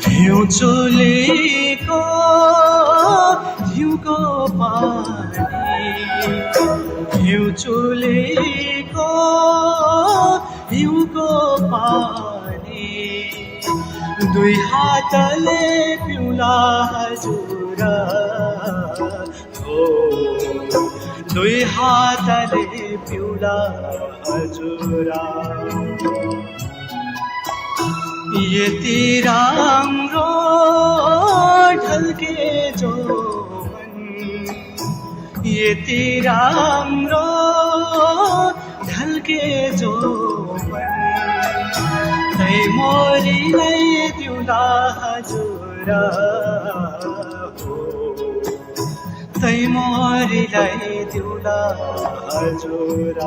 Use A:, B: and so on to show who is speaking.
A: हिउँ चुलेको हिउँको पानी, हिउँ चुलेको हिउँको पानी, दुई हातले पिउला हजुर हो, दुई हातले पिउला हजुर। यति राम्रो ढल्के जो मन, यति राम्रो ढल्के जो मन, तै मोरीलाई दिउला हजुर हो, तै मोरीलाई दिउला हजुर।